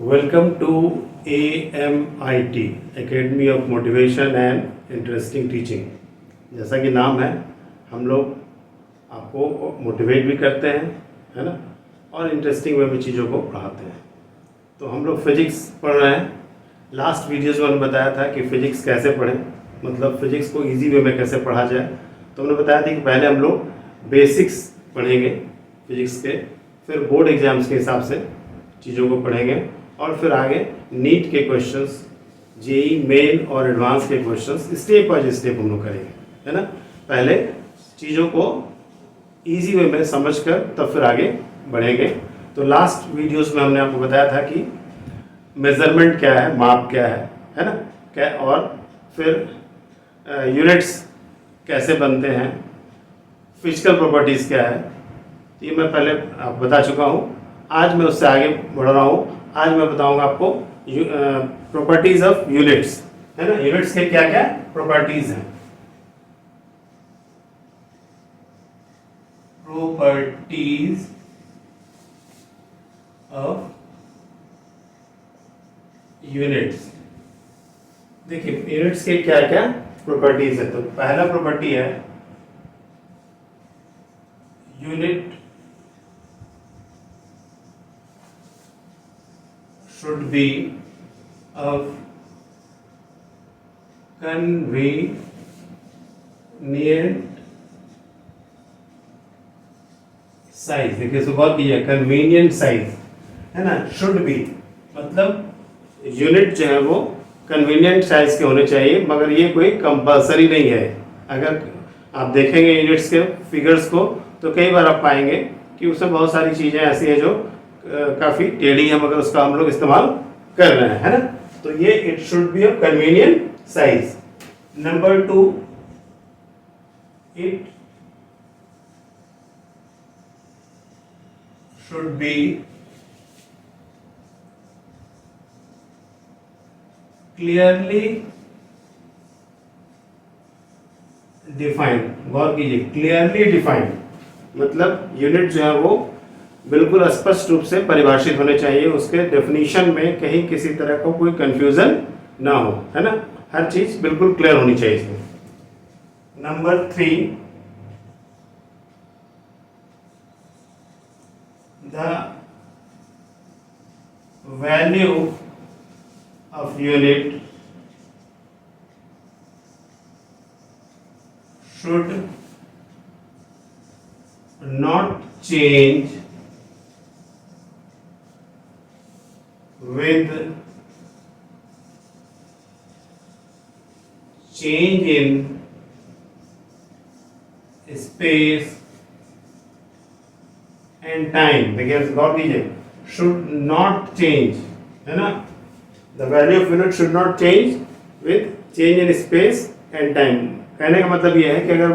Welcome to AMIT academy of motivation and interesting teaching. जैसा कि नाम है, हम लोग आपको मोटिवेट भी करते हैं, है ना, और इंटरेस्टिंग वे में चीज़ों को पढ़ाते हैं। तो हम लोग फिजिक्स पढ़ रहे हैं। लास्ट वीडियोज़ में हमने बताया था कि फ़िज़िक्स कैसे पढ़ें, मतलब फ़िज़िक्स को इजी वे में कैसे पढ़ा जाए। तो हमने बताया था कि पहले हम लोग बेसिक्स पढ़ेंगे फिज़िक्स के, फिर बोर्ड एग्ज़ाम्स के हिसाब से चीज़ों को पढ़ेंगे, और फिर आगे नीट के क्वेश्चंस, जेई मेन और एडवांस के क्वेश्चंस स्टेप बाय स्टेप हम लोग करेंगे, है ना। पहले चीज़ों को इजी वे में समझकर तब फिर आगे बढ़ेंगे। तो लास्ट वीडियोस में हमने आपको बताया था कि मेज़रमेंट क्या है, माप क्या है ना, क्या, और फिर यूनिट्स कैसे बनते हैं, फिजिकल प्रॉपर्टीज़ क्या है, ये मैं पहले आप बता चुका हूँ। आज मैं उससे आगे बढ़ रहा हूँ। आज मैं बताऊंगा आपको प्रॉपर्टीज ऑफ यूनिट्स, है ना। यूनिट्स के क्या क्या प्रॉपर्टीज हैं। Properties of units. देखिए यूनिट्स के क्या क्या प्रॉपर्टीज है। तो पहला प्रॉपर्टी है unit should be of convenient size। देखिए इसको गौर कीजिए, कन्वीनियंट साइज, है ना। शुड बी मतलब यूनिट जो है वो कन्वीनियंट साइज के होने चाहिए, मगर ये कोई कंपलसरी नहीं है। अगर आप देखेंगे यूनिट्स के फिगर्स को तो कई बार आप पाएंगे कि उसमें बहुत सारी चीज़ें ऐसी हैं जो काफ़ी टेढ़ी है, मगर उसका हम लोग इस्तेमाल कर रहे हैं, है ना। तो ये it should be of convenient size. Number 2, it should be clearly defined. गौर कीजिए, क्लियरली डिफाइंड मतलब यूनिट जो है वो बिल्कुल स्पष्ट रूप से परिभाषित होने चाहिए। उसके डेफिनेशन में कहीं किसी तरह का कोई कंफ्यूजन ना हो, है ना। हर चीज बिल्कुल क्लियर होनी चाहिए इसमें। Number 3, the value of unit should not change with change in space and time। देखिए गौर कीजिए, should not change, है ना। The value of unit should not change with change in space and time। कहने का मतलब यह है कि अगर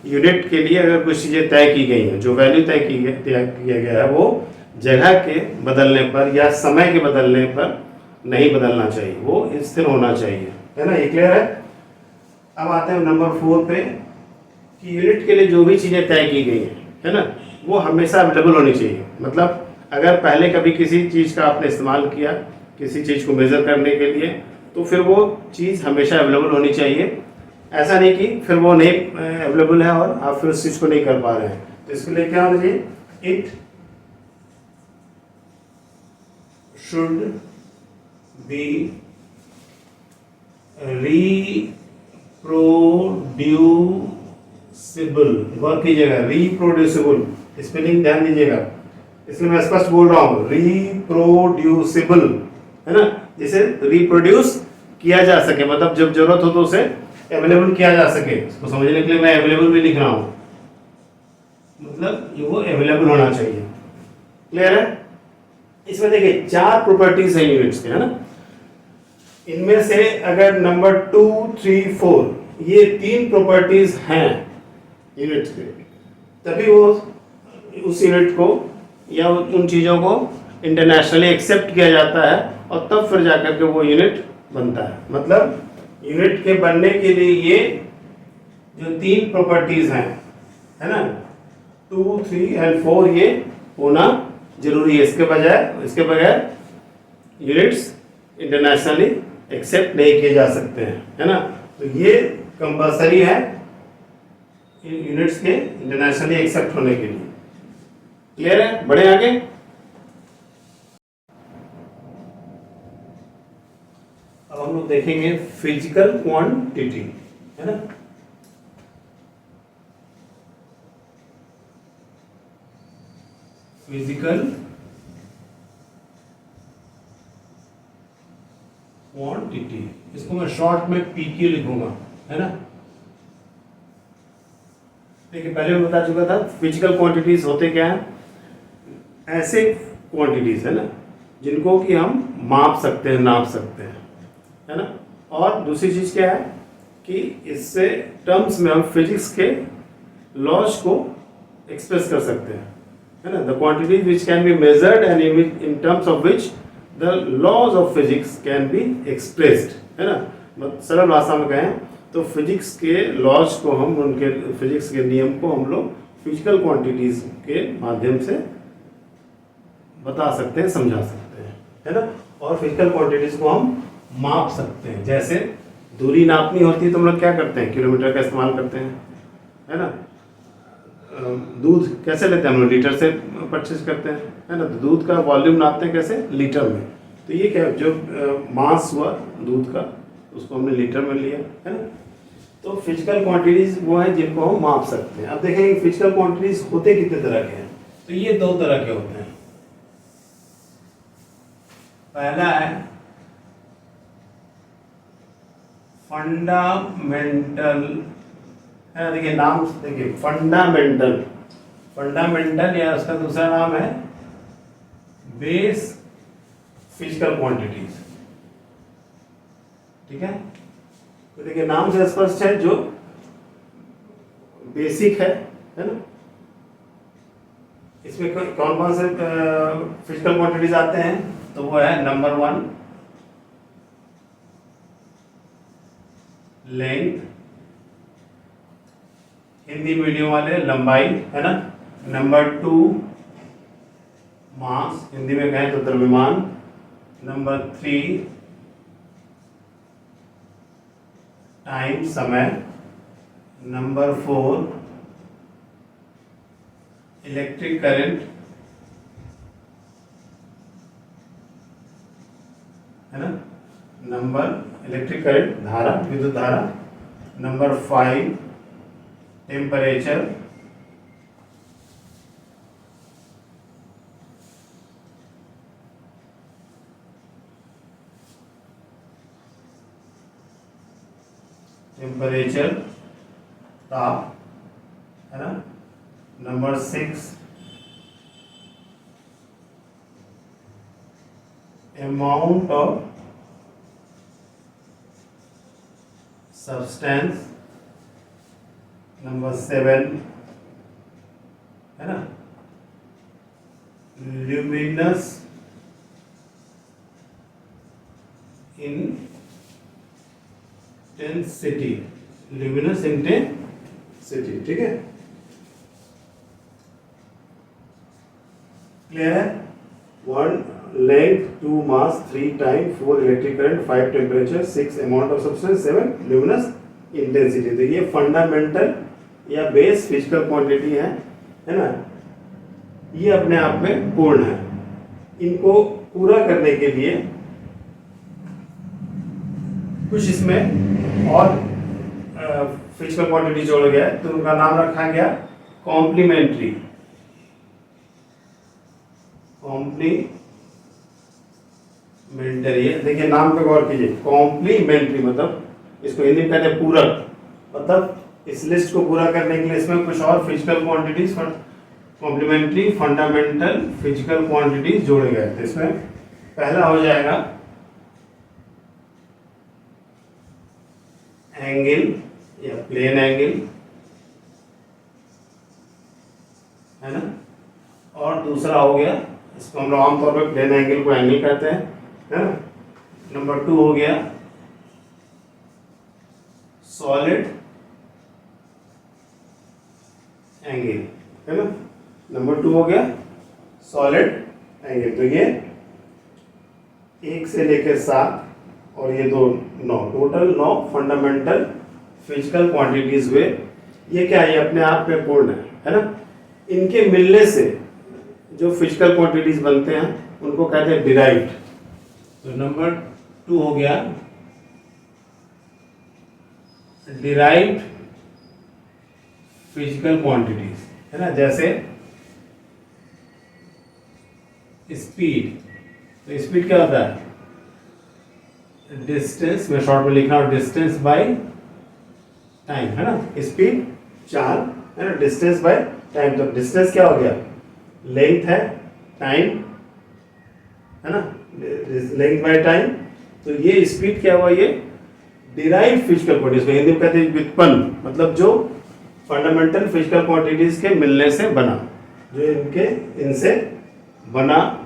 यूनिट के लिए अगर कुछ चीज़ें तय की गई हैं, जो वैल्यू तय किया गया है, वो जगह के बदलने पर या समय के बदलने पर नहीं बदलना चाहिए, वो स्थिर होना चाहिए, है ना। ये क्लियर है। अब आते हैं नंबर 4 पे कि यूनिट के लिए जो भी चीज़ें तय की गई हैं, है ना, वो हमेशा अवेलेबल होनी चाहिए। मतलब अगर पहले कभी किसी चीज़ का आपने इस्तेमाल किया किसी चीज़ को मेज़र करने के लिए, तो फिर वो चीज़ हमेशा अवेलेबल होनी चाहिए। ऐसा नहीं कि फिर वो नहीं अवेलेबल है और आप फिर उस चीज़ को नहीं कर पा रहे हैं। तो इसके लिए क्या होना चाहिए, इट should be reproducible। गौर कीजिएगा, रिप्रोड्यूसिबल, स्पेलिंग ध्यान दीजिएगा, इसलिए मैं स्पष्ट बोल रहा हूँ, रिप्रोड्यूसिबल, है ना। जिसे रिप्रोड्यूस किया जा सके, मतलब जब जरूरत हो तो उसे अवेलेबल किया जा सके। इसको समझने के लिए मैं अवेलेबल भी लिख रहा हूँ, मतलब ये वो अवेलेबल होना चाहिए। क्लियर है। इसमें देखिए 4 प्रॉपर्टीज हैं यूनिट्स के, है ना। इनमें से अगर नंबर 2, 3, 4 ये 3 प्रॉपर्टीज हैं यूनिट्स के, तभी वो उस यूनिट को या उन चीज़ों को इंटरनेशनली एक्सेप्ट किया जाता है, और तब फिर जाकर के वो यूनिट बनता है। मतलब यूनिट के बनने के लिए ये जो 3 प्रॉपर्टीज हैं, है ना, 2, 3 एंड 4, ये होना जरूरी है। इसके बगैर यूनिट्स इंटरनेशनली एक्सेप्ट नहीं किए जा सकते हैं, है ना। तो ये कंपलसरी है यूनिट्स के इंटरनेशनली एक्सेप्ट होने के लिए। क्लियर है? बढ़े आगे। अब हम लोग देखेंगे फिजिकल क्वांटिटी, है ना। फिजिकल क्वांटिटी, इसको मैं शॉर्ट में पीक्यू लिखूंगा, है ना। देखिए पहले मैं बता चुका था फिजिकल क्वांटिटीज होते क्या है, ऐसे क्वांटिटीज है ना जिनको कि हम माप सकते हैं, नाप सकते हैं, है ना। और दूसरी चीज क्या है कि इससे टर्म्स में हम फिजिक्स के लॉज को एक्सप्रेस कर सकते हैं, है ना। The quantities which can be measured and in terms of which the laws of physics can be expressed, है ना। सरल भाषा में कहें तो फिजिक्स के लॉज को हम उनके फिजिक्स के नियम को हम लोग फिजिकल क्वांटिटीज के माध्यम से बता सकते हैं, समझा सकते हैं, है ना। और फिजिकल क्वांटिटीज को हम माप सकते हैं। जैसे दूरी नापनी होती है तो हम लोग क्या करते हैं, किलोमीटर का इस्तेमाल करते हैं, है ना। दूध कैसे लेते हैं हम लोग, लीटर से परचेज करते हैं, है ना। तो दूध का वॉल्यूम नापते हैं कैसे, लीटर में। तो ये क्या जो मास हुआ दूध का उसको हमने लीटर में लिया, है ना। तो फिजिकल क्वांटिटीज वो हैं जिनको हम माप सकते हैं। अब देखेंगे फिजिकल क्वांटिटीज होते कितने तरह के हैं। तो ये दो तरह के होते हैं। पहला है फंडामेंटल, है ना। देखिए नाम देखिए फंडामेंटल, फंडामेंटल या उसका दूसरा नाम है बेस फिजिकल क्वांटिटीज, ठीक है। तो देखिए नाम से स्पष्ट है जो बेसिक है ना। इसमें कौन कौन से फिजिकल क्वांटिटीज आते हैं, तो वो है नंबर 1 लेंथ, हिंदी मीडियम वाले लंबाई, है ना। नंबर 2 मास, हिंदी में कहें तो द्रव्यमान। नंबर 3 टाइम, समय। नंबर 4 इलेक्ट्रिक करंट, है ना। नंबर इलेक्ट्रिक करंट, धारा, विद्युत धारा। Number 5 temperature. टेम्परेचर, ताप, है ना। Number 6 amount of substance. Number 7 है ना ल्यूमिनस इंटेंसिटी, ल्यूमिनस इंटेंसिटी, ठीक है। क्लियर है। 1 length, 2 mass, 3 time, 4 electric current, 5 temperature, 6 amount of substance, 7 luminous intensity. तो ये फंडामेंटल या बेस फिजिकल क्वांटिटी है ना। ये अपने आप में पूर्ण है। इनको पूरा करने के लिए कुछ इसमें और फिजिकल क्वांटिटी जोड़ गया है, तो उनका नाम रखा गया कॉम्प्लीमेंट्री। कॉम्प्लीमेंट्री, देखिए नाम पे गौर कीजिए, कॉम्प्लीमेंट्री मतलब इसको हिंदी में कहते हैं पूरक। मतलब इस लिस्ट को पूरा करने के लिए इसमें कुछ और physical quantities complementary fundamental physical quantities जोड़े गए थे। इसमें पहला हो जाएगा एंगल या प्लेन एंगल, है ना। और दूसरा हो गया, इसको हम लोग आमतौर पर प्लेन एंगल को एंगल कहते हैं, है ना। नंबर 2 हो गया सॉलिड एंगल, है ना। नंबर 2 हो गया सॉलिड एंगल। तो ये 1 से लेकर 7 और ये 2 9, टोटल 9 फंडामेंटल फिजिकल क्वांटिटीज हुए। ये क्या है, अपने आप में पूर्ण है ना। इनके मिलने से जो फिजिकल क्वांटिटीज बनते हैं उनको कहते हैं डिराइव्ड। तो नंबर 2 हो गया डिराइव्ड फिजिकल क्वांटिटीज, है ना। जैसे स्पीड, तो स्पीड क्या होता है, डिस्टेंस, मैं शॉर्ट में लिख रहा हूं, डिस्टेंस बाय टाइम, है ना। स्पीड 4 है ना, डिस्टेंस बाय टाइम। तो डिस्टेंस क्या हो गया, लेंथ है, टाइम है ना, लेंथ बाय टाइम। तो ये स्पीड क्या हुआ, ये डिराइव फिजिकल क्वांटिटीज, हिंदी में कहते हैं व्युत्पन्न, मतलब जो फंडामेंटल फिजिकल क्वांटिटीज के मिलने से बना, जो इनसे बना,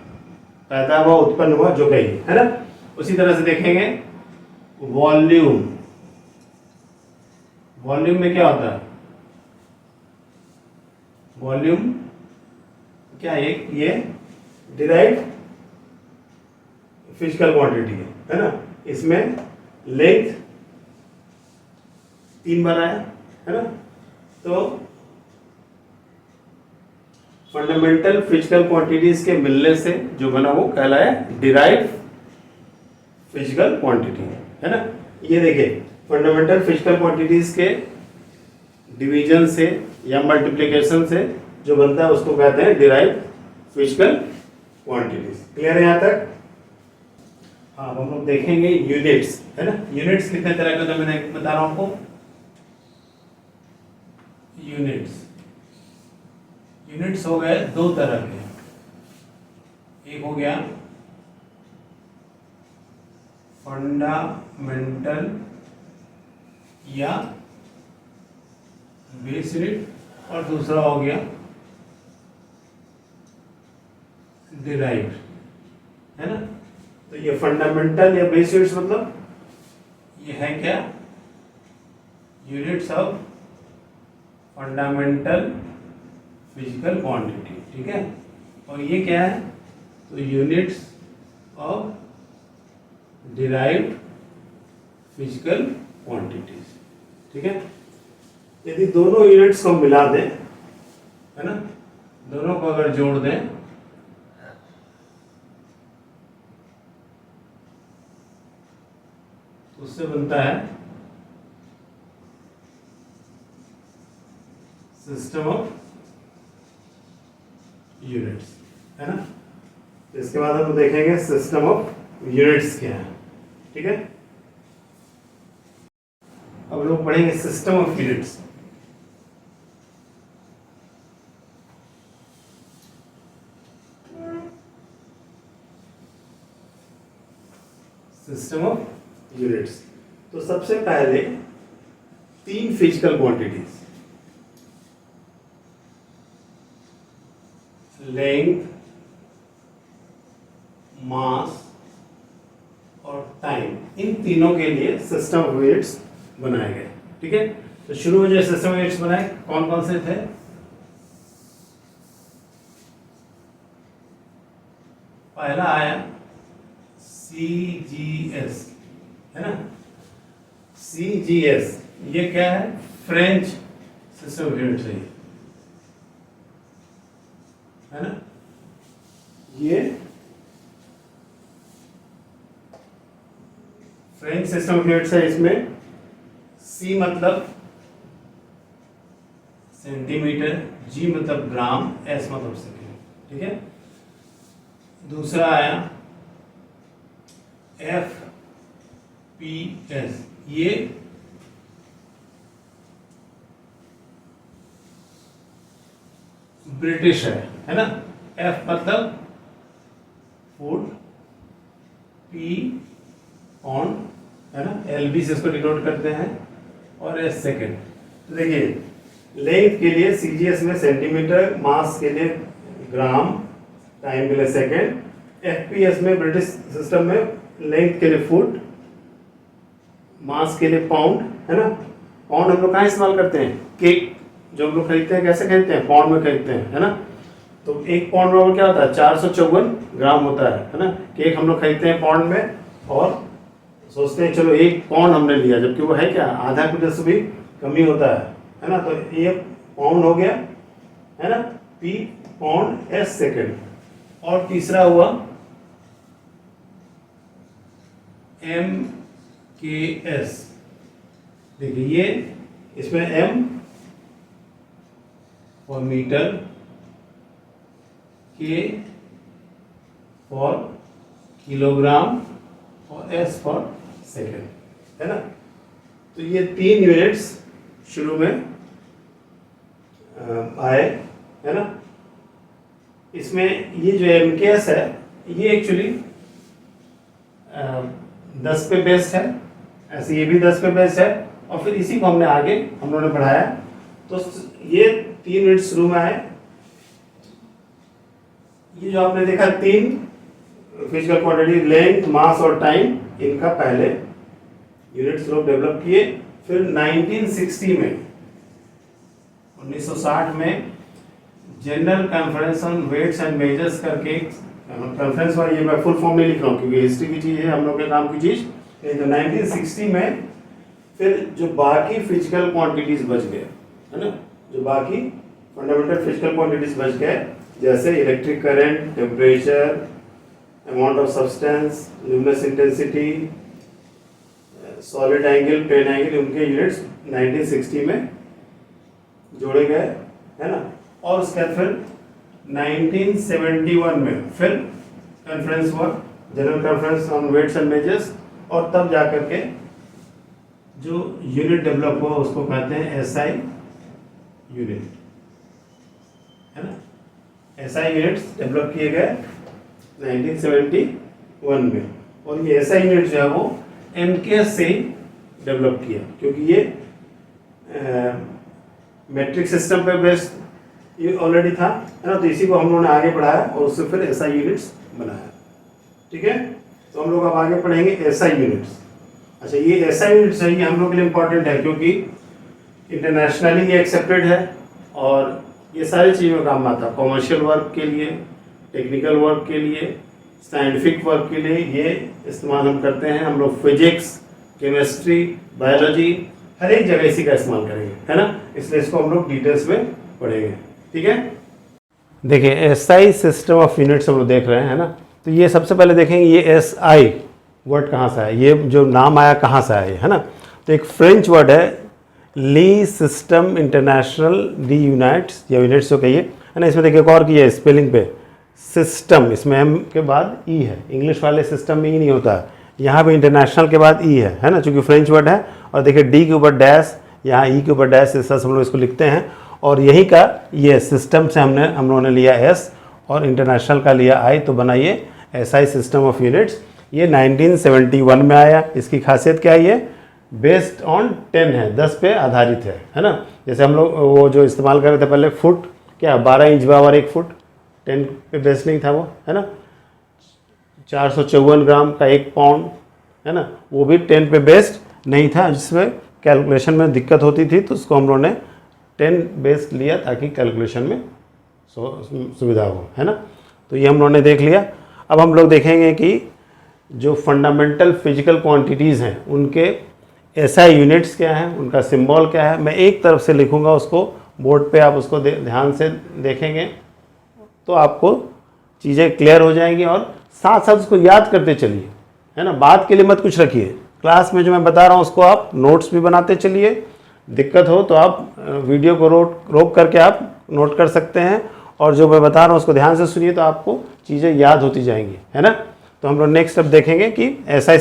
पैदा हुआ, उत्पन्न हुआ, जो कहिए, है ना। उसी तरह से देखेंगे वॉल्यूम। वॉल्यूम में क्या होता है, वॉल्यूम क्या है, ये डिराइव्ड फिजिकल क्वांटिटी है ना। इसमें लेंथ 3 बार आया, है ना। तो फंडामेंटल फिजिकल क्वांटिटीज के मिलने से जो बना वो कहलाया डिराइव्ड फिजिकल क्वांटिटी, है ना। ये देखिए फंडामेंटल फिजिकल क्वांटिटीज के डिवीजन से या मल्टीप्लिकेशन से जो बनता है उसको कहते हैं डिराइव्ड फिजिकल क्वांटिटीज। क्लियर है यहाँ तक। हाँ, हम लोग देखेंगे यूनिट्स, है ना। यूनिट्स कितने तरह के होते हैं, मैंने बता रहा हूं आपको। यूनिट्स हो गए 2 तरह के। एक हो गया फंडामेंटल या बेस यूनिट, और दूसरा हो गया डिराइव्ड, है ना। तो ये फंडामेंटल या बेस यूनिट्स मतलब ये है क्या, units of fundamental physical quantity, ठीक है। और ये क्या है, तो units of derived physical quantities, ठीक है। यदि दोनों यूनिट्स को मिला दें, है ना, दोनों को अगर जोड़ दें तो उससे बनता है सिस्टम ऑफ यूनिट्स, है ना। इसके बाद हम देखेंगे सिस्टम ऑफ यूनिट्स क्या है, ठीक है। अब लोग पढ़ेंगे system of units. System of units, तो सबसे पहले 3 फिजिकल क्वांटिटीज, लेंथ, मास और टाइम, इन तीनों के लिए सिस्टम ऑफ यूनिट्स बनाए गए, ठीक है। तो शुरू में जो सिस्टम ऑफ यूनिट्स बनाए कौन कौन से थे, पहला आया CGS, है ना। CGS ये क्या है, फ्रेंच सिस्टम ऑफ यूनिट्स है ना। ये फ्रेंच सिस्टम ऑफ यूनिट्स है। इसमें C मतलब सेंटीमीटर, G मतलब ग्राम, S मतलब सेकेंड, ठीक है। दूसरा आया FPS, ये ब्रिटिश है ना। F मतलब फुट, P पाउंड, है ना, LB से इसको डिनोट करते हैं, और S सेकेंड। तो देखिए लेंथ के लिए CGS में सेंटीमीटर, मास के लिए ग्राम, टाइम के लिए सेकेंड। FPS में ब्रिटिश सिस्टम में लेंथ के लिए फुट, मास के लिए पाउंड, है ना। पाउंड हम लोग कहाँ इस्तेमाल करते हैं, केक जो हम लोग खरीदते हैं कैसे खरीदते हैं, पाउंड में खरीदते हैं, है ना। तो एक पाउंड में वो क्या होता है, 454 ग्राम होता है ना। केक हम लोग खरीदते हैं पाउंड में और सोचते हैं चलो एक पाउंड हमने लिया, जबकि वो है क्या, आधा किलो से भी कम ही होता है ना। तो ये पाउंड हो गया है ना, पी पाउंड एस सेकेंड। और तीसरा हुआ एम के एस। देखिए ये इसमें एम फॉर मीटर, के फॉर किलोग्राम और एस फॉर सेकेंड, है ना। तो ये 3 यूनिट्स शुरू में आए, है ना। इसमें ये जो एमकेएस है ये एक्चुअली 10 पे बेस्ड है, ऐसे ये भी 10 पे बेस्ड है। और फिर इसी को हमने आगे हम लोगों ने बढ़ाया। तो ये 3 यूनिट शुरू में आए। ये जो आपने देखा 3 फिजिकल क्वांटिटी, लेंथ, मास और टाइम, इनका पहले यूनिट्स लोग डेवलप किए। फिर 1960 में 1960 में general conference on weights and measures करके कॉन्फ्रेंस हुआ। ये मैं फुल फॉर्म नहीं लिख रहा हूँ क्योंकि हिस्ट्री की चीज़ है, हम लोग के काम की चीज़। तो 1960 में फिर जो बाकी फिजिकल क्वांटिटीज बच गए, है ना, जो बाकी फंडामेंटल फिजिकल क्वांटिटीज बच गए, जैसे electric current, temperature, amount of substance, luminous intensity, solid angle, plane angle, उनके यूनिट्स 1960 में जोड़े गए, है ना। और उसके बाद फिर 1971 में फिर कॉन्फ्रेंस हुआ, general conference on weights and measures. और तब जाकर के जो यूनिट डेवलप हुआ उसको कहते हैं एसआई यूनिट, है ना। एसआई यूनिट्स डेवलप किए गए 1971 में। और ये एसआई यूनिट जो है वो एमकेएस से ही डेवलप किया, क्योंकि ये मैट्रिक सिस्टम पे बेस्ड ये ऑलरेडी था, है ना। तो इसी को हम लोगों ने आगे बढ़ाया और उससे फिर एसआई यूनिट्स बनाया, ठीक है। तो हम लोग अब आगे पढ़ेंगे एसआई यूनिट्स। अच्छा, ये एसआई यूनिट्स है, ये हम लोग के लिए इम्पोर्टेंट है क्योंकि इंटरनेशनली ये एक्सेप्टेड है और ये सारी चीज़ों में काम आता है। कॉमर्शियल वर्क के लिए, टेक्निकल वर्क के लिए, साइंटिफिक वर्क के लिए ये इस्तेमाल हम करते हैं। हम लोग फिजिक्स, केमिस्ट्री, बायोलॉजी, हर एक जगह इसी का इस्तेमाल करेंगे, है ना। इसलिए इसको हम लोग डिटेल्स में पढ़ेंगे, ठीक है। देखिए एसआई सिस्टम ऑफ यूनिट्स हम लोग देख रहे हैं, है ना। तो ये सबसे पहले देखेंगे ये एसआई वर्ड कहाँ से है, ये जो नाम आया कहाँ से आया, है ना। तो एक फ्रेंच वर्ड है ली सिस्टम इंटरनेशनल डी यूनाइट्स, या यूनिट्स जो कहिए, है ना। इसमें देखिए एक और की है स्पेलिंग पे, सिस्टम, इसमें एम के बाद ई है। इंग्लिश वाले सिस्टम में ई नहीं होता है, यहाँ पे इंटरनेशनल के बाद ई है ना, चूँकि फ्रेंच वर्ड है। और देखिए डी के ऊपर डैश, यहाँ ई के ऊपर डैश, इस तरह से हम लोग इसको लिखते हैं। और यही का ये सिस्टम से हम लोगों ने लिया एस और इंटरनेशनल का लिया आई, तो बना ये एसआई सिस्टम ऑफ यूनिट्स। ये 1971 में आया। इसकी खासियत क्या है, ये बेस्ड ऑन 10 है, 10 पे आधारित है ना। जैसे हम लोग वो जो इस्तेमाल कर रहे थे पहले फुट, क्या 12 इंच बराबर 1 फुट, 10 पे बेस्ड नहीं था वो, है ना। 454 ग्राम का 1 पाउंड, है ना, वो भी 10 पे बेस्ड नहीं था, जिसमें कैलकुलेशन में दिक्कत होती थी। तो उसको हम लोगों ने 10 बेस्ड लिया ताकि कैलकुलेशन में सुविधा हो, है ना। तो ये हम लोगों ने देख लिया। अब हम लोग देखेंगे कि जो फंडामेंटल फिजिकल क्वांटिटीज़ हैं उनके एसआई यूनिट्स क्या हैं, उनका सिंबल क्या है। मैं एक तरफ से लिखूंगा उसको बोर्ड पे, आप उसको ध्यान से देखेंगे तो आपको चीज़ें क्लियर हो जाएंगी। और साथ साथ उसको याद करते चलिए, है ना। बात के लिए मत कुछ रखिए, क्लास में जो मैं बता रहा हूँ उसको आप नोट्स भी बनाते चलिए। दिक्कत हो तो आप वीडियो को रोक करके आप नोट कर सकते हैं, और जो मैं बता रहा हूँ उसको ध्यान से सुनिए तो आपको चीज़ें याद होती जाएंगी, है ना। तो हम लोग नेक्स्ट अब देखेंगे कि एसआई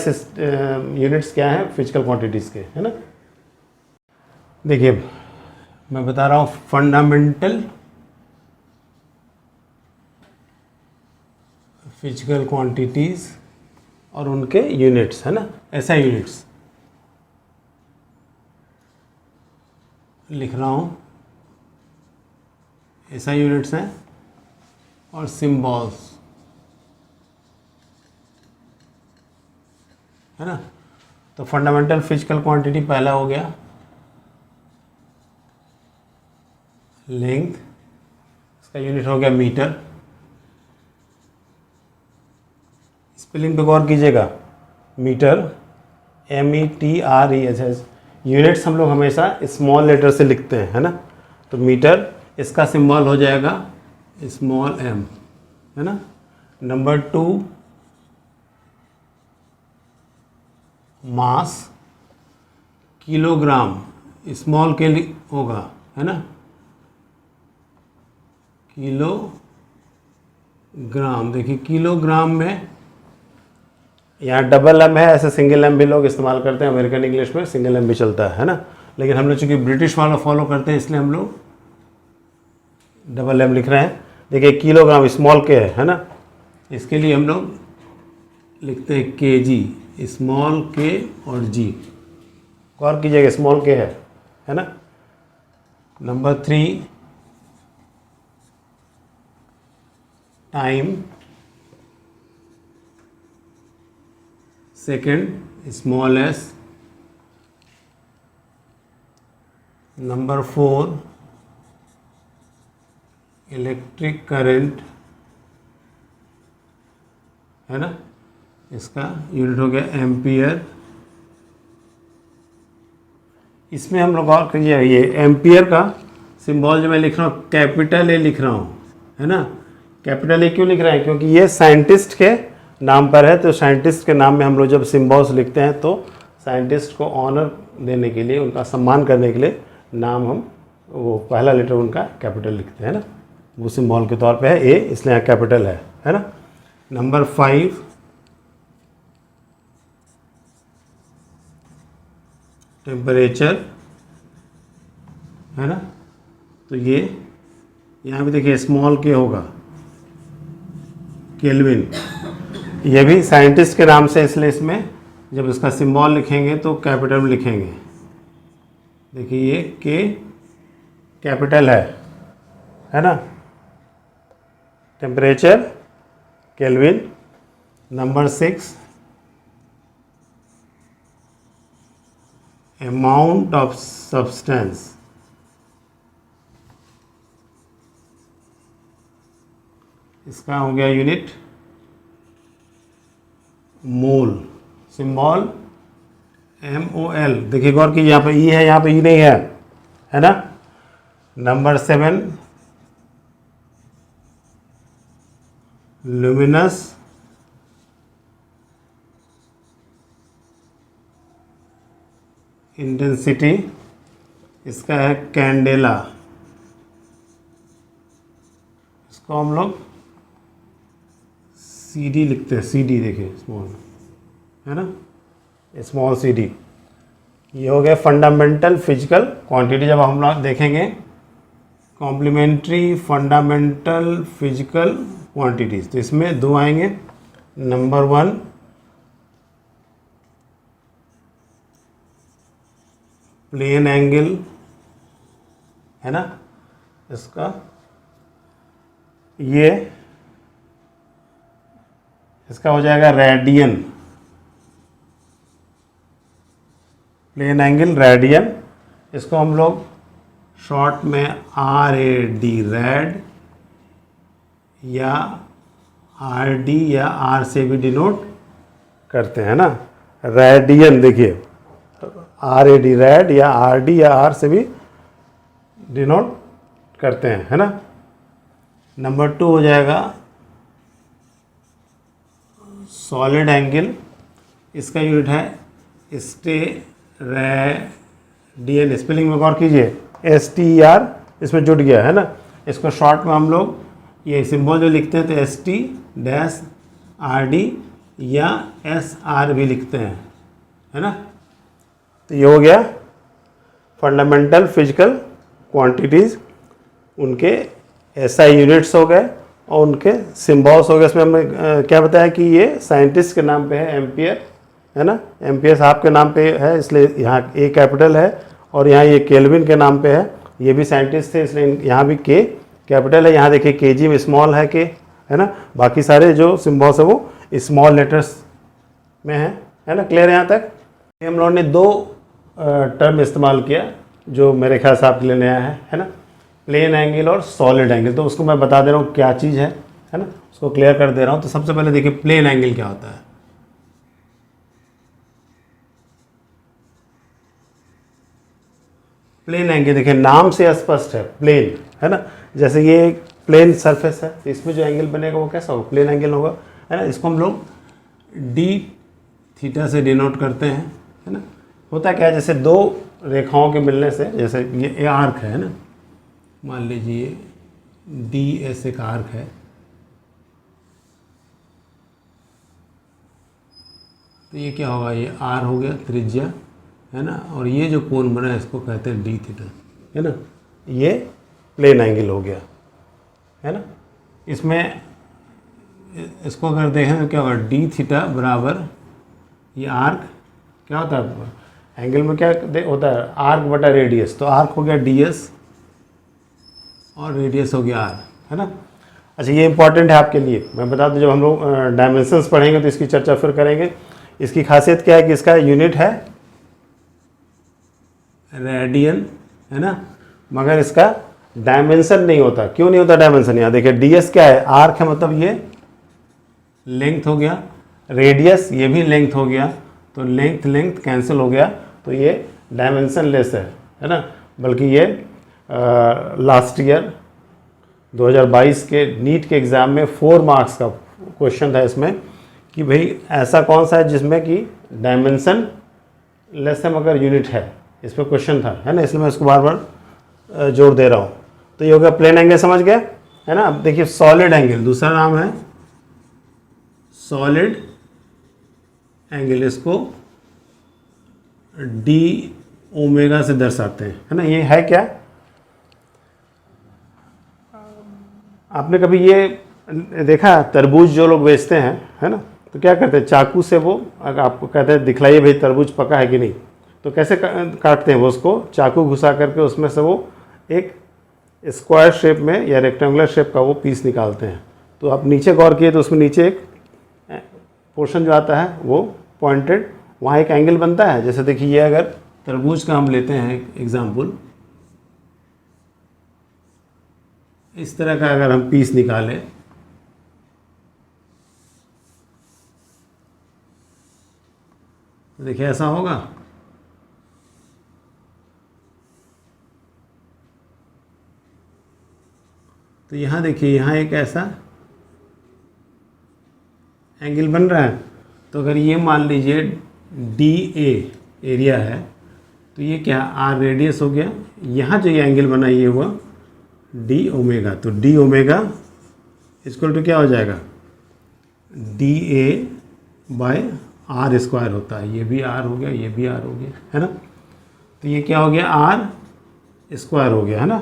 यूनिट्स क्या हैं फिजिकल क्वांटिटीज़ के, है ना। देखिए मैं बता रहा हूँ फंडामेंटल फिजिकल क्वांटिटीज़ और उनके यूनिट्स, है ना, एसआई यूनिट्स लिख रहा हूँ। एसआई यूनिट्स हैं और सिंबल्स, है ना। तो फंडामेंटल फिजिकल क्वांटिटी पहला हो गया लेंथ, इसका यूनिट हो गया मीटर। स्पेलिंग पे गौर कीजिएगा, मीटर METRES। यूनिट्स हम लोग हमेशा स्मॉल लेटर से लिखते हैं, है ना। तो मीटर इसका सिंबल हो जाएगा स्मॉल m, है ना। नंबर 2 मास, किलोग्राम स्मॉल के लिए होगा, है ना, किलोग्राम। देखिए किलोग्राम में यहाँ डबल एम है, ऐसे सिंगल एम भी लोग इस्तेमाल करते हैं, अमेरिकन इंग्लिश में सिंगल एम भी चलता है ना। लेकिन हम लोग चूँकि ब्रिटिश वाला फॉलो करते हैं इसलिए हम लोग डबल एम लिख रहे हैं। देखिए किलोग्राम स्मॉल के है ना, इसके लिए हम लोग लिखते हैं KG, स्मॉल के और G। गौर कीजिएगा स्मॉल के है ना। Number 3 time, second small s। Number 4 electric current, है ना, इसका यूनिट हो गया एम्पियर। इसमें हम लोग और करिए, ये एम्पियर का सिंबल जो मैं लिख रहा हूँ कैपिटल A लिख रहा हूँ, है ना। कैपिटल A क्यों लिख रहे हैं, क्योंकि ये साइंटिस्ट के नाम पर है। तो साइंटिस्ट के नाम में हम लोग जब सिम्बॉल्स लिखते हैं तो साइंटिस्ट को ऑनर देने के लिए, उनका सम्मान करने के लिए नाम हम वो पहला लेटर उनका कैपिटल लिखते हैं ना। वो सिंबल के तौर पे है A, इसलिए यहाँ कैपिटल है ना। नंबर 5 टेम्परेचर, है ना। तो ये यहाँ भी देखिए स्मॉल के होगा, केल्विन। ये भी साइंटिस्ट के नाम से, इसलिए इसमें जब इसका सिंबल लिखेंगे तो कैपिटल में लिखेंगे। देखिए ये के कैपिटल है ना। Temperature kelvin. Number 6 amount of substance, इसका हो गया यूनिट मोल, सिंबल MOL। देखिए गौर कीजिए, यहाँ पे E है, यहाँ पे E नहीं है ना। नंबर 7 लुमिनस इंटेंसिटी, इसका है कैंडेला। इसको हम लोग CD लिखते हैं, CD देखिए स्मॉल, है ना, स्मॉल CD। ये हो गया फंडामेंटल फिजिकल क्वांटिटी। जब हम लोग देखेंगे कॉम्प्लीमेंट्री फंडामेंटल फिजिकल क्वांटिटीज, तो इसमें 2 आएंगे। नंबर 1 प्लेन एंगल, है ना, इसका ये इसका हो जाएगा रेडियन, प्लेन एंगल रेडियन। इसको हम लोग शॉर्ट में RAD रेड या RD या R से भी डिनोट करते हैं ना। रेडियन देखिए RAD रेड या RD या R से भी डिनोट करते हैं, है ना। नंबर 2 हो जाएगा सॉलिड एंगल, इसका यूनिट है स्टेरेडियन। स्पेलिंग में गौर कीजिए, STER इसमें जुड़ गया है ना। इसको शॉर्ट में हम लोग ये सिंबल जो लिखते हैं तो ST-RD या SR भी लिखते हैं, है ना। तो ये हो गया फंडामेंटल फिजिकल क्वांटिटीज़, उनके SI यूनिट्स हो गए और उनके सिम्बॉल्स हो गए। इसमें हमने क्या बताया कि ये साइंटिस्ट के नाम पे है एम्पियर, है ना। एम्पियर साहब के नाम पे है, इसलिए यहाँ A कैपिटल है, और यहाँ ये केल्विन के नाम पे है, ये भी साइंटिस्ट थे इसलिए यहाँ भी K कैपिटल है। यहाँ देखिए KG में स्मॉल है K, है ना। बाकी सारे जो सिम्बॉल्स है वो स्मॉल लेटर्स में है ना। क्लियर है यहाँ तक। हम लोगों ने 2 टर्म इस्तेमाल किया जो मेरे ख्याल से आपके लिए नया है ना, प्लेन एंगल और सॉलिड एंगल। तो उसको मैं बता दे रहा हूँ क्या चीज़ है ना, उसको क्लियर कर दे रहा हूँ। तो सबसे पहले देखिए प्लेन एंगल क्या होता है। प्लेन एंगल देखिए नाम से स्पष्ट है, प्लेन है ना। जैसे ये एक प्लेन सरफेस है तो इसमें जो एंगल बनेगा वो कैसा होगा, प्लेन एंगल होगा, है ना। इसको हम लोग डी थीटा से डिनोट करते हैं, है ना। होता क्या है, जैसे दो रेखाओं के मिलने से, जैसे ये आर्क है ना, मान लीजिए डी एस एक आर्क है, तो ये क्या होगा, ये आर हो गया त्रिज्या, है ना। और ये जो कोण बना है इसको कहते हैं डी थीटा, है ना। ये प्लेन एंगल हो गया, है ना। इसमें इसको अगर देखें तो क्या होगा, डी थीटा बराबर ये आर्क क्या होता है, एंगल में क्या होता है, आर्क बटा रेडियस, तो आर्क हो गया डी एस और रेडियस हो गया आर, है ना। अच्छा ये इंपॉर्टेंट है आपके लिए, मैं बता दूं, जब हम लोग डायमेंशंस पढ़ेंगे तो इसकी चर्चा फिर करेंगे। इसकी खासियत क्या है कि इसका यूनिट है रेडियन, है ना, मगर इसका डायमेंशन नहीं होता। क्यों नहीं होता डायमेंशन, यहाँ देखिए डी एस क्या है, आर्क है, मतलब ये लेंथ हो गया, रेडियस ये भी लेंथ हो गया, तो लेंथ लेंथ कैंसिल हो गया, तो ये डायमेंशन लेस है ना। बल्कि ये लास्ट ईयर 2022 के नीट के एग्ज़ाम में 4 मार्क्स का क्वेश्चन था इसमें, कि भाई ऐसा कौन सा है जिसमें कि डायमेंशन लेस है मगर यूनिट है, इस पर क्वेश्चन था, है ना। इसलिए मैं इसको बार बार जोर दे रहा हूँ। तो ये हो गया प्लेन एंगल, समझ गए, है ना। अब देखिए सॉलिड एंगल, दूसरा नाम है सॉलिड एंगल, इसको डी ओमेगा से दर्शाते हैं, है ना। ये है क्या, आपने कभी ये देखा, तरबूज जो लोग बेचते हैं, है ना, तो क्या करते हैं, चाकू से वो अगर आपको कहते हैं दिखलाइए भाई तरबूज पका है कि नहीं, तो कैसे काटते हैं वो, उसको चाकू घुसा करके उसमें से वो एक स्क्वायर शेप में या रेक्टेंगुलर शेप का वो पीस निकालते हैं। तो आप नीचे गौर किए तो उसमें नीचे एक पोर्शन जो आता है वो पॉइंटेड, वहाँ एक एंगल बनता है। जैसे देखिए ये अगर तरबूज का हम लेते हैं एग्जाम्पल, इस तरह का अगर हम पीस निकालें, तो देखिए ऐसा होगा, तो यहाँ देखिए यहाँ एक ऐसा एंगल बन रहा है। तो अगर ये मान लीजिए डी ए एरिया है, तो ये क्या, आर रेडियस हो गया, यहाँ जो ये एंगल बना ये हुआ डी ओमेगा, तो डी ओमेगा इक्वल टू क्या हो जाएगा, d a by r square होता है। ये भी आर हो गया, ये भी आर हो गया, है ना। तो ये क्या हो गया, आर स्क्वायर हो गया, है ना।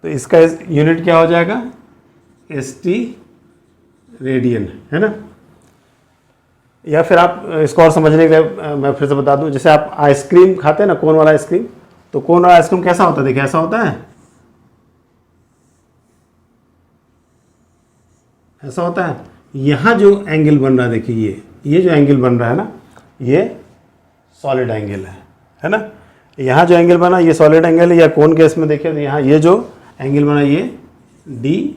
तो इसका यूनिट क्या हो जाएगा, एस टी रेडियन, है ना। या फिर आप इसको और समझने के लिए मैं फिर से बता दूं, जैसे आप आइसक्रीम खाते हैं ना, कोन वाला आइसक्रीम, तो कोन वाला आइसक्रीम कैसा होता है, देखिए ऐसा होता है, ऐसा होता है। यहाँ जो एंगल बन रहा है देखिए, ये जो एंगल बन रहा है ना, ये सॉलिड एंगल है ना। यहाँ जो एंगल बना ये सॉलिड एंगल है, या कोन केस में देखिए तो यहाँ ये जो एंगल बना ये डी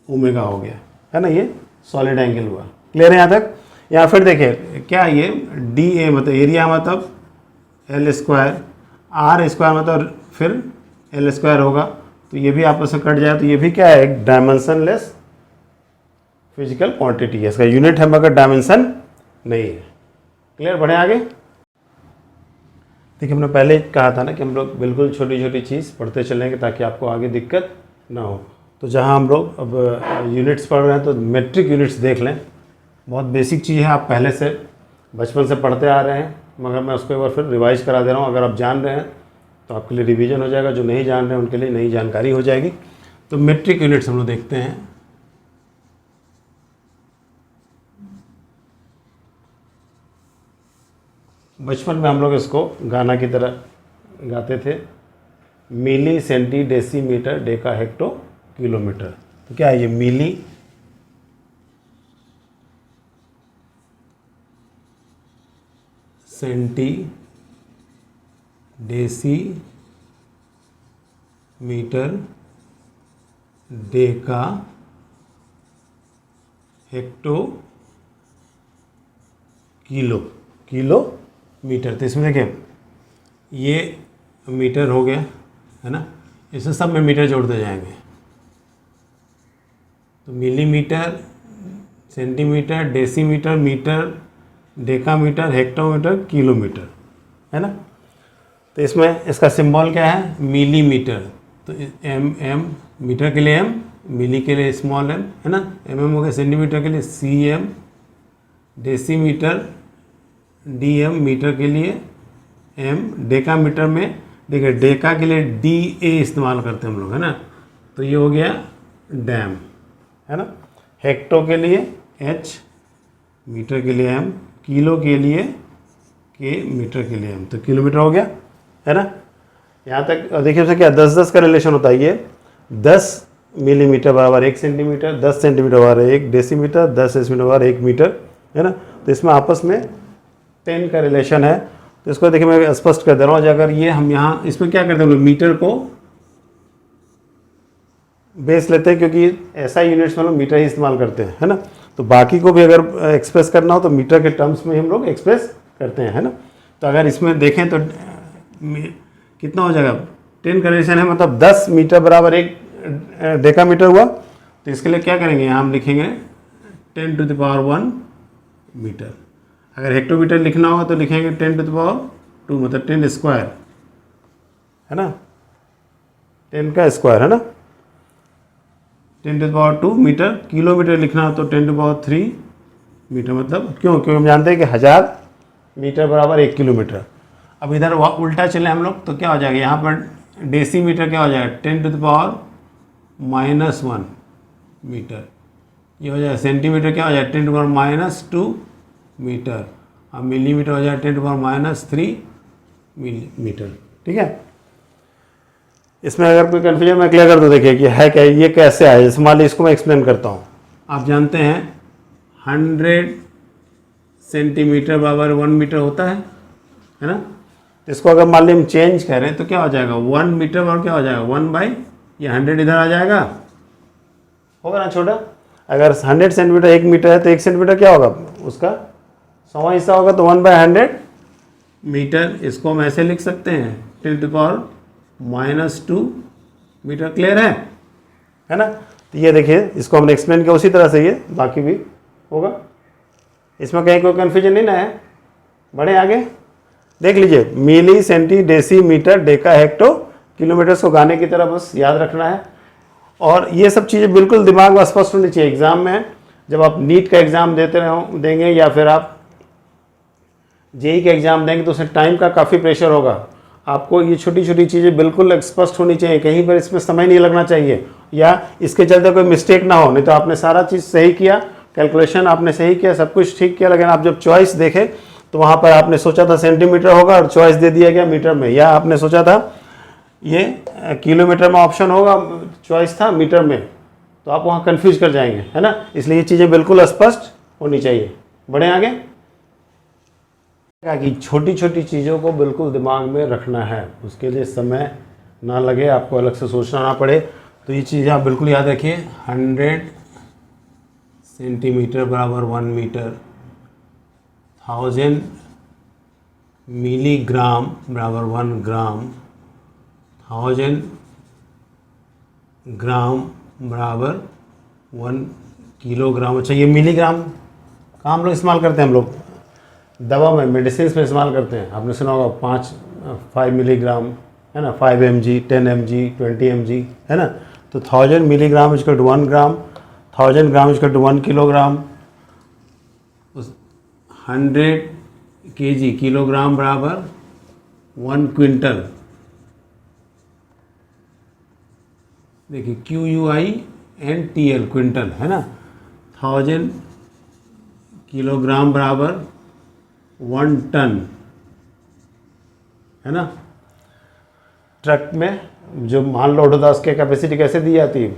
ओमेगा हो गया, है ना, ये सॉलिड एंगल हुआ। क्लियर है यहाँ तक। या फिर देखिए क्या, ये डी ए मतलब एरिया मतलब एल स्क्वायर, आर स्क्वायर मतलब फिर एल स्क्वायर होगा, तो ये भी आपस में कट जाए, तो ये भी क्या है, एक डायमेंशनलेस फिजिकल क्वांटिटी है, इसका यूनिट है मगर डायमेंशन नहीं है। क्लियर, बढ़े आगे। देखिए हमने पहले कहा था ना कि हम लोग बिल्कुल छोटी छोटी चीज़ पढ़ते चलेंगे ताकि आपको आगे दिक्कत ना हो। तो जहाँ हम लोग अब यूनिट्स पढ़ रहे हैं तो मेट्रिक यूनिट्स देख लें, बहुत बेसिक चीज़ है, आप पहले से बचपन से पढ़ते आ रहे हैं, मगर मैं उसको एक बार फिर रिवाइज करा दे रहा हूँ। अगर आप जान रहे हैं तो आपके लिए रिवीजन हो जाएगा, जो नहीं जान रहे हैं उनके लिए नई जानकारी हो जाएगी। तो मेट्रिक यूनिट्स हम लोग देखते हैं। बचपन में हम लोग इसको गाना की तरह गाते थे, milli centi decimetre deca hecto kilometre. तो क्या है ये, milli centi deci metre deca hecto kilometre. तो इसमें देखिए ये मीटर हो गया, है ना। इसे सब में मीटर जोड़ते जाएंगे, तो millimetre, centimetre, decimetre, metre, decametre, hectometre, kilometre, है ना। तो इसमें इसका सिंबल क्या है, मिलीमीटर। तो एम मीटर के लिए एम, मिली के लिए स्मॉल एम, है ना। एम हो गया, सेंटीमीटर के लिए c m, decimetre d m, metre के लिए एम, डेकामीटर में देखिए डेका के लिए डी ए इस्तेमाल करते हैं हम लोग, है ना। तो ये हो गया डैम, है ना। हेक्टो के लिए एच, मीटर के लिए एम, किलो के लिए के, मीटर के लिए एम, तो किलोमीटर हो गया, है ना। यहाँ तक देखिए उससे क्या 10-10 का रिलेशन होता है। ये 10 मिलीमीटर बराबर 1 सेंटीमीटर, 10 सेंटीमीटर बराबर 1 डेसीमीटर, 10 डेसीमीटर बराबर 1 मीटर, है ना। तो इसमें आपस में 10 का रिलेशन है। तो इसको देखिए मैं स्पष्ट कर दे रहा हूँ। अगर ये हम यहाँ इसमें क्या करते हैं, हम लोग मीटर को बेस लेते हैं, क्योंकि ऐसा यूनिट्स में लोग मीटर ही इस्तेमाल करते हैं, है ना। तो बाकी को भी अगर एक्सप्रेस करना हो तो मीटर के टर्म्स में हम लोग एक्सप्रेस करते हैं, है ना। तो अगर इसमें देखें तो कितना हो जाएगा, 10 का रिलेशन है, मतलब 10 मीटर बराबर 1 डेकामीटर हुआ। तो इसके लिए क्या करेंगे, यहाँ हम लिखेंगे 10⁻1 मीटर। अगर हेक्टोमीटर लिखना होगा तो लिखेंगे 10⁻2, मतलब 10 स्क्वायर, है ना, 10 का स्क्वायर, है ना, 10⁻2 मीटर। किलोमीटर लिखना हो तो 10⁻3 मीटर, मतलब क्योंकि हम जानते हैं कि 1000 मीटर बराबर 1 किलोमीटर। अब इधर उल्टा चले हम लोग तो क्या हो जाएगा, यहाँ पर डेसीमीटर क्या हो जाएगा 10⁻⁻1 मीटर। ये हो जाएगा सेंटीमीटर क्या हो जाएगा 10⁻⁻2 मीटर। अब मिलीमीटर हो जाएगा 10⁻⁻3 मिलीमीटर, ठीक है। इसमें अगर कोई कन्फ्यूजन मैं क्लियर कर दूँ, देखिए कि है क्या, ये कैसे आया। जैसे मान लीजिए इसको मैं एक्सप्लेन करता हूँ। आप जानते हैं 100 सेंटीमीटर बराबर 1 मीटर होता है ना। इसको अगर मान लीजिए हम चेंज करें तो क्या हो जाएगा, 1 मीटर और क्या हो जाएगा 1 बाई ये 100 इधर आ जाएगा, होगा ना छोटा। अगर 100 सेंटीमीटर 1 मीटर है तो 1 सेंटीमीटर क्या होगा, उसका 100वां हिस्सा होगा, तो 1/100 मीटर। इसको हम ऐसे लिख सकते हैं 10⁻⁻2 मीटर। क्लियर है ना। तो ये देखिए इसको हमने एक्सप्लेन किया उसी तरह से, ये बाकी भी होगा। इसमें कहीं कोई कन्फ्यूजन नहीं ना है। बढ़े आगे, देख लीजिए milli, centi, deci, metre, deca, hecto, kilometre को गाने की तरह बस याद रखना है। और ये सब चीज़ें बिल्कुल दिमाग में स्पष्ट होनी चाहिए। एग्जाम में जब आप नीट का एग्ज़ाम देंगे या फिर आप जेई का एग्ज़ाम देंगे तो उसमें टाइम का काफ़ी प्रेशर होगा। आपको ये छोटी छोटी चीज़ें बिल्कुल स्पष्ट होनी चाहिए, कहीं पर इसमें समय नहीं लगना चाहिए या इसके चलते कोई मिस्टेक ना हो। नहीं तो आपने सारा चीज़ सही किया, कैलकुलेशन आपने सही किया, सब कुछ ठीक किया, लेकिन आप जब चॉइस देखें तो वहाँ पर आपने सोचा था सेंटीमीटर होगा और चॉइस दे दिया गया मीटर में, या आपने सोचा था ये किलोमीटर में ऑप्शन होगा, चॉइस था मीटर में, तो आप वहाँ कंफ्यूज कर जाएंगे, है ना। इसलिए ये चीज़ें बिल्कुल स्पष्ट होनी चाहिए। बढ़े आगे, कि छोटी छोटी चीज़ों को बिल्कुल दिमाग में रखना है, उसके लिए समय ना लगे, आपको अलग से सोचना ना पड़े। तो ये चीज़ आप बिल्कुल याद रखिए। 100 सेंटीमीटर बराबर 1 मीटर, 1000 मिलीग्राम बराबर 1 ग्राम, 1000 ग्राम बराबर 1 किलोग्राम। अच्छा, ये मिलीग्राम कहाँ हम लोग इस्तेमाल करते हैं, हम लोग दवा में, मेडिसिन में इस्तेमाल करते हैं। आपने सुना होगा 5 मिलीग्राम, है ना, 5 mg, 10 mg, 20 mg, है ना। तो 1000 milligram equal to 1 gram, 1000 gram equal to 1 kilogram, 100 kg kilogram बराबर 1 क्विंटल। देखिए QUINTL क्विंटल, है ना। 1000 किलोग्राम बराबर 1 टन, है ना। ट्रक में जो माल लोड होता है उसकी कैपेसिटी कैसे दी जाती है,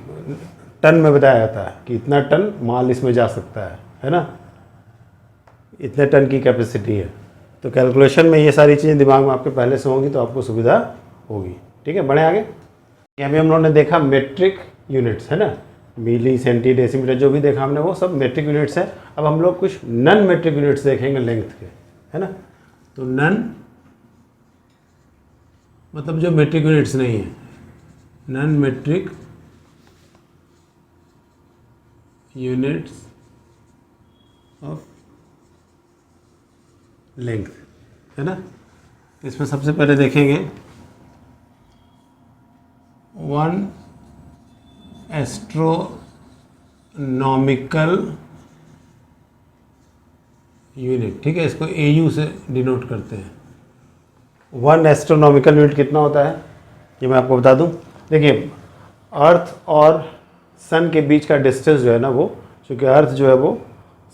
टन में बताया जाता है कि इतना टन माल इसमें जा सकता है ना, इतने टन की कैपेसिटी है। तो कैलकुलेशन में ये सारी चीज़ें दिमाग में आपके पहले से होंगी तो आपको सुविधा होगी। ठीक है, बढ़े आगे। यहाँ भी हम लोगों ने देखा मेट्रिक यूनिट्स, है ना, मिली, सेंटी, डेसीमीटर जो भी देखा हमने वो सब मेट्रिक यूनिट्स है। अब हम लोग कुछ नॉन मेट्रिक यूनिट्स देखेंगे लेंथ के, है ना। तो नॉन मतलब जो मेट्रिक यूनिट्स नहीं है, non metric units of length, है ना। इसमें सबसे पहले देखेंगे 1 एस्ट्रोनॉमिकल यूनिट, ठीक है, इसको AU से डिनोट करते हैं। 1 एस्ट्रोनॉमिकल यूनिट कितना होता है ये मैं आपको बता दूं। देखिए, अर्थ और सन के बीच का डिस्टेंस जो है ना, वो चूँकि अर्थ जो है वो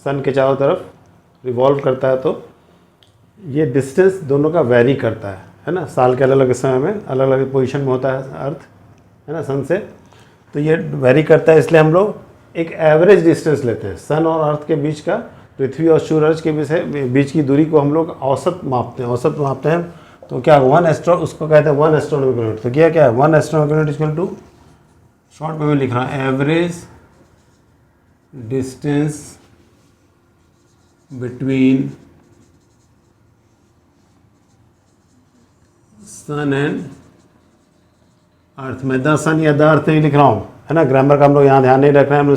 सन के चारों तरफ रिवॉल्व करता है, तो ये डिस्टेंस दोनों का वैरी करता है ना। साल के अलग अलग समय में अलग अलग पोजीशन में होता है अर्थ, है ना, सन से, तो ये वैरी करता है। इसलिए हम लोग एक एवरेज डिस्टेंस लेते हैं सन और अर्थ के बीच का, पृथ्वी और सूरज के बीच की दूरी को हम लोग औसत मापते हैं। तो क्या 1 एस्ट्रो, उसको कहते हैं 1 एस्ट्रोनॉमिकल यूनिट। तो क्या है 1 astronomical unit equal to, short में मैं लिख रहा हूँ, average distance between sun and earth. मैं द सन या द अर्थ नहीं लिख रहा हूँ, है ना। ग्रामर का हम लोग यहाँ ध्यान नहीं रख रहे हैं, हम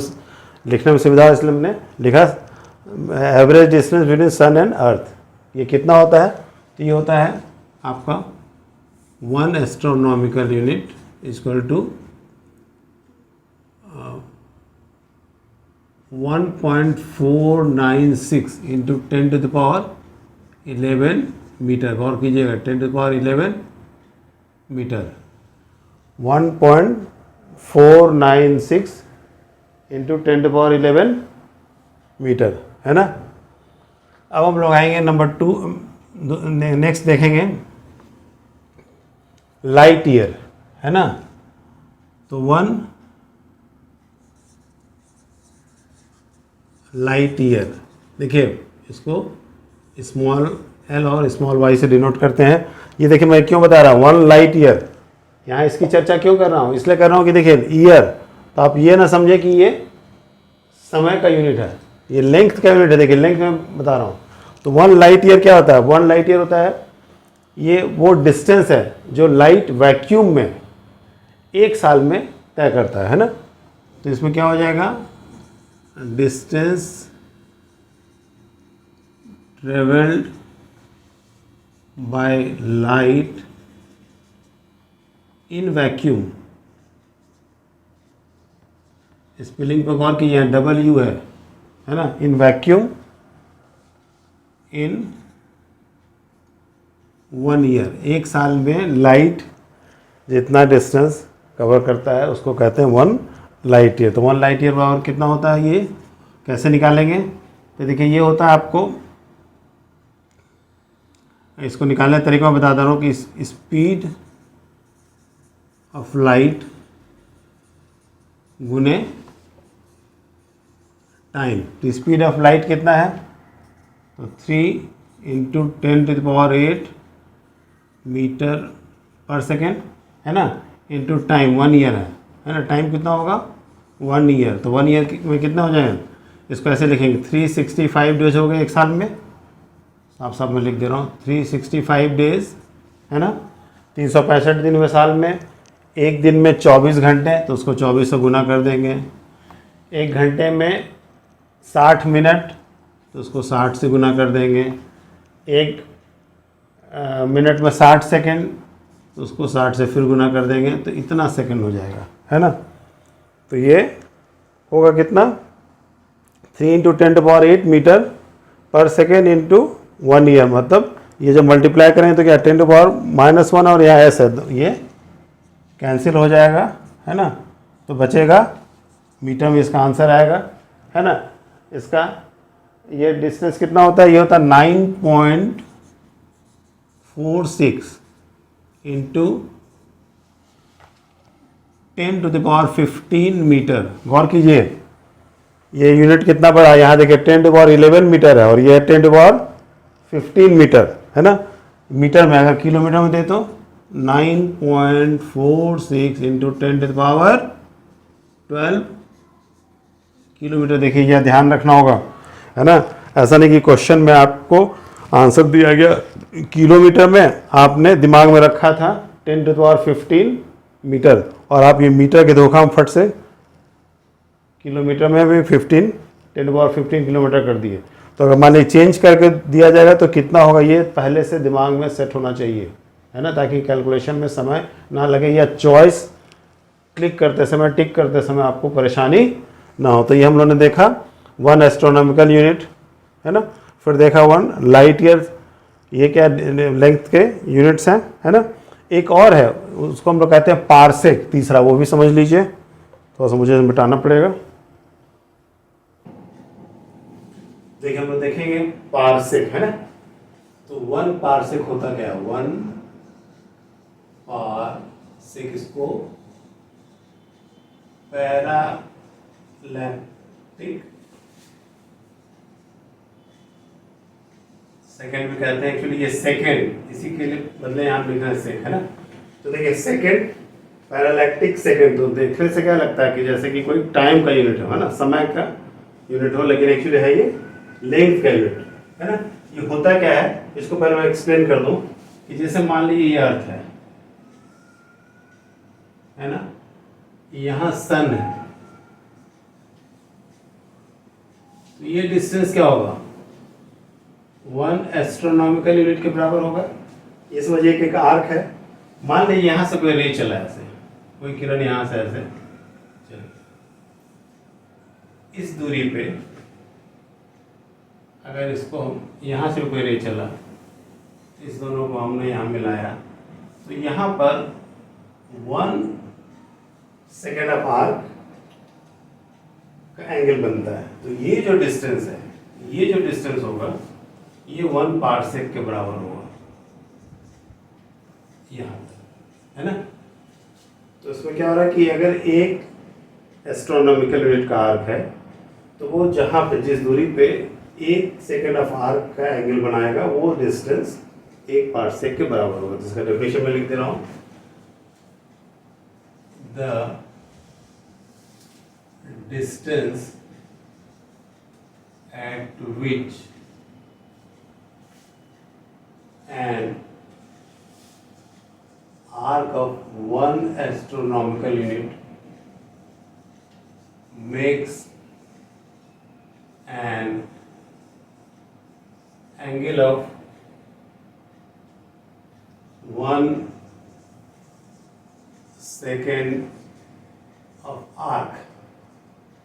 लिखने में सुविधा है, इसलिए हमने लिखा average distance between sun and earth. ये कितना होता है, तो ये होता है आपका 1 astronomical unit equal to 1.496 into 10⁻11 metre. गौर कीजिएगा, 10⁻11 मीटर, 1.496 इंटू 10⁻11 मीटर, है ना। अब हम लोग आएंगे नंबर 2, नेक्स्ट देखेंगे लाइट ईयर, है ना। तो 1 लाइट ईयर, देखिए इसको स्मॉल l और स्मॉल y से डिनोट करते हैं। ये देखिए मैं क्यों बता रहा हूँ 1 लाइट ईयर, यहाँ इसकी चर्चा क्यों कर रहा हूँ, इसलिए कर रहा हूँ कि देखिए ईयर, तो आप ये ना समझे कि ये समय का यूनिट है, ये लेंथ का यूनिट है। देखिए लेंथ में बता रहा हूँ। तो 1 लाइट ईयर क्या होता है, 1 लाइट ईयर होता है ये वो डिस्टेंस है जो लाइट वैक्यूम में 1 साल में तय करता है ना। तो इसमें क्या हो जाएगा, distance travelled by light in vacuum. Spelling पर गौर कीजिए, W है ना, इन वैक्यूम इन 1 ईयर। 1 साल में लाइट जितना डिस्टेंस कवर करता है उसको कहते हैं 1 लाइट ईयर। तो 1 लाइट ईयर बराबर कितना होता है, ये कैसे निकालेंगे। तो देखिए ये होता है, आपको इसको निकालने का तरीका मैं बता रहा हूँ कि स्पीड ऑफ लाइट गुने टाइम। तो स्पीड ऑफ लाइट कितना है, तो 3 इंटू 10⁸ मीटर पर सेकेंड, है ना, इंटू टाइम 1 ईयर है ना। टाइम कितना होगा 1 ईयर, तो 1 ईयर में कितना हो जाएगा, इसको ऐसे लिखेंगे 365 डेज हो गए 1 साल में। साफ मैं लिख दे रहा हूँ 365 डेज, है ना, 365 दिन में साल में। एक दिन में 24 घंटे, तो उसको 24 से गुना कर देंगे। 1 घंटे में 60 मिनट, तो उसको 60 से गुना कर देंगे। 1 मिनट में 60 सेकंड, तो उसको 60 से फिर गुना कर देंगे, तो इतना सेकंड हो जाएगा, है ना। तो ये होगा कितना, 3 इंटू 10⁸ मीटर पर सेकेंड इंटू 1 ईयर। मतलब ये जब मल्टीप्लाई करेंगे तो क्या 10⁻⁻1 और यहाँ s है, तो ये कैंसिल हो जाएगा, है ना। तो बचेगा मीटर में, इसका आंसर आएगा, है ना। इसका ये डिस्टेंस कितना होता है, ये होता है 9.46 इंटू 10⁻15 मीटर। गौर कीजिए ये यूनिट कितना बड़ा है, यहाँ देखिए 10⁻11 मीटर है और ये 10⁻15 मीटर, है ना। मीटर में, अगर किलोमीटर में दे तो 9.46 इंटू 10⁻12 किलोमीटर। देखिए यह ध्यान रखना होगा, है ना। ऐसा नहीं कि क्वेश्चन में आपको आंसर दिया गया किलोमीटर में, आपने दिमाग में रखा था 10⁻15 मीटर, और आप ये मीटर के धोखा हम फट से किलोमीटर में भी 10⁻15 किलोमीटर कर दिए। तो अगर मान लीजिए चेंज करके दिया जाएगा तो कितना होगा, ये पहले से दिमाग में सेट होना चाहिए, है ना, ताकि कैलकुलेशन में समय ना लगे या चॉइस क्लिक करते समय, टिक करते समय आपको परेशानी ना हो। तो ये हम लोगों ने देखा 1 एस्ट्रोनॉमिकल यूनिट, है ना, फिर देखा 1 लाइट ईयर, ये क्या लेंथ के यूनिट्स हैं, है ना। एक और है उसको हम लोग कहते हैं पारसेक, तीसरा, वो भी समझ लीजिए, थोड़ा सा मुझे मिटाना पड़ेगा। देखिए हम लोग देखेंगे पारसेक, है ना। तो 1 पारसेक होता क्या है, 1 पारसेक, इसको पैरालैक्टिक सेकेंड भी कहते हैं। एक्चुअली ये सेकेंड, इसी के लिए बदले यहाँ लिखना है सेक, है ना। तो देखिए सेकेंड, पैरालैक्टिक सेकेंड, तो देखने से क्या लगता है कि जैसे कि कोई टाइम का यूनिट हो, है ना, समय का यूनिट हो, लेकिन एक्चुअली है ये लेंथ का यूनिट, है ना। ये होता क्या है, इसको पहले मैं एक्सप्लेन कर दूं कि जैसे मान लीजिए ये अर्थ है ना, यहाँ सन है, तो ये डिस्टेंस क्या होगा, 1 एस्ट्रोनॉमिकल यूनिट के बराबर होगा। ये समझिए कि एक आर्क है, मान लीजिए यहाँ से कोई रे चला है, ऐसे कोई किरण यहाँ से ऐसे चली, इस दूरी पे अगर इसको हम यहाँ से कोई रे चला, इस दोनों को हमने यहाँ मिलाया, तो यहाँ पर 1 सेकेंड ऑफ आर्क का एंगल बनता है। तो ये जो डिस्टेंस है, ये जो डिस्टेंस होगा, ये 1 पारसेक के बराबर होगा, यहाँ है ना। तो इसमें क्या हो रहा है कि अगर एक एस्ट्रोनॉमिकल यूनिट का आर्क है, तो वो जहाँ पे, जिस दूरी पे 1 सेकेंड ऑफ आर्क का एंगल बनाएगा, वो डिस्टेंस 1 पारसेक के बराबर होगा। जिसका डेफिनेशन में लिख दे रहा हूँ, the distance at which an arc of 1 astronomical unit makes an angle of 1 second of arc,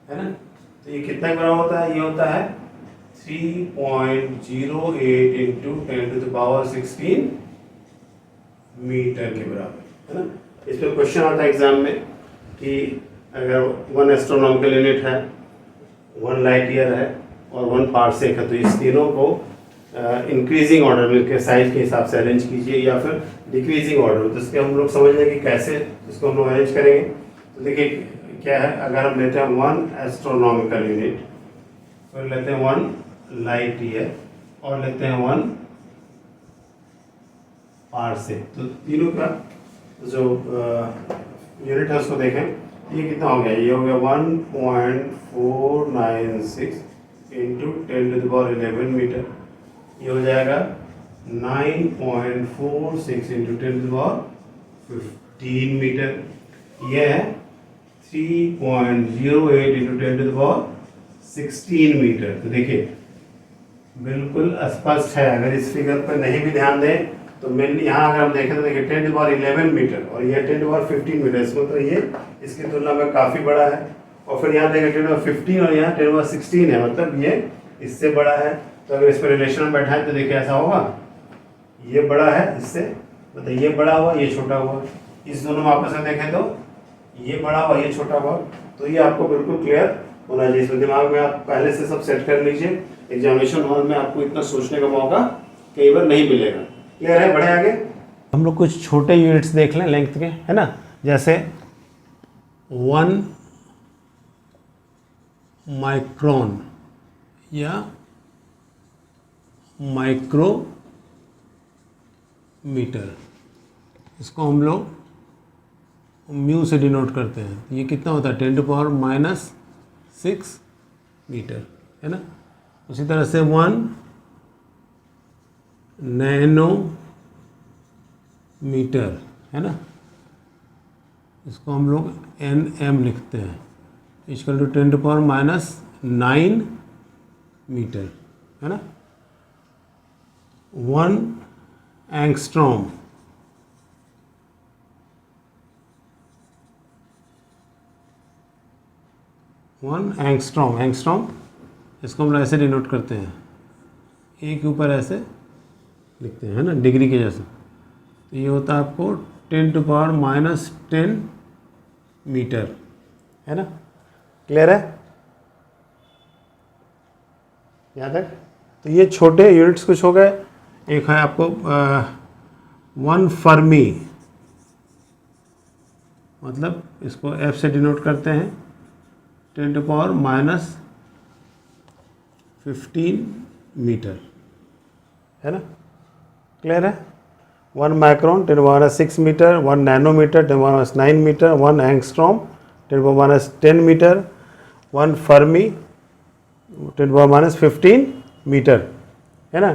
है ना। तो ये कितना बड़ा होता है, ये होता है 3.08 इंटू 10⁻16 मीटर के बराबर, है ना। इस पर क्वेश्चन आता है एग्जाम में कि अगर 1 एस्ट्रोनॉमिकल यूनिट है, 1 लाइट ईयर है और 1 पारसेक है, तो इस तीनों को इंक्रीजिंग ऑर्डर में के साइज के हिसाब से अरेंज कीजिए या फिर डिक्रीजिंग ऑर्डर। तो इसके हम लोग समझ लें कि कैसे इसको हम लोग अरेंज करेंगे। तो देखिए क्या है, अगर हम लेते हैं 1 एस्ट्रोनॉमिकल यूनिट, फिर लेते हैं 1 लाइट ईयर और लेते हैं 1 पारसेक, तो तीनों का जो यूनिट है उसको देखें, ये कितना हो गया, ये हो गया 1.496 इंटू 10⁻11 मीटर, ये हो जाएगा 9.46 इंटू 10⁻15 मीटर, ये है 3.08 इंटू 10⁻16 मीटर। तो देखिए बिल्कुल स्पष्ट है। अगर इस फिगर पर नहीं भी ध्यान दें तो मेनली यहाँ अगर हम देखें तो देखिए 10⁻11 मीटर और ये 10⁻15 मीटर, इसमें तो ये इसकी तुलना में काफ़ी बड़ा है। और फिर यहाँ देखें 10⁻15 और यहाँ 10⁻16 है, मतलब ये इससे बड़ा है। तो अगर इस पर रिलेशन में बैठाएं तो देखिए ऐसा होगा, ये बड़ा है इससे, मतलब ये बड़ा हुआ, ये छोटा हुआ, इस दोनों में आपस में देखें तो ये बड़ा हुआ, ये छोटा हुआ। तो ये आपको बिल्कुल क्लियर होना चाहिए, इसमें दिमाग में आप पहले से सब सेट कर लीजिए। एग्जामिनेशन हॉल में आपको इतना सोचने का मौका कई बार नहीं मिलेगा। क्लियर है, बढ़े आगे। हम लोग कुछ छोटे यूनिट्स देख लें लेंथ के, है ना, जैसे 1 माइक्रोन या माइक्रोमीटर, इसको हम लोग म्यू से डिनोट करते हैं। ये कितना होता है 10⁻⁻6 मीटर, है ना। उसी तरह से 1 नैनोमीटर, है ना, इसको हम लोग nm लिखते हैं, इक्वल टू 10⁻⁹ मीटर, है ना। 1 एंगस्ट्रॉम एंगस्ट्रॉम इसको हम लोग ऐसे डिनोट करते हैं, ए के ऊपर ऐसे लिखते हैं, है ना, डिग्री के जैसे। तो ये होता है आपको 10⁻⁻10 मीटर, है ना। क्लियर है यहाँ तक। तो ये छोटे यूनिट्स कुछ हो गए। एक है आपको 1 फर्मी, मतलब इसको F से डिनोट करते हैं 10⁻⁻15 मीटर, है ना। क्लियर है। 1 micron 10⁻6 metre, 1 nanometre 10⁻9 metre, 1 angstrom 10⁻10 metre, 1 fermi 10⁻15 metre, है ना।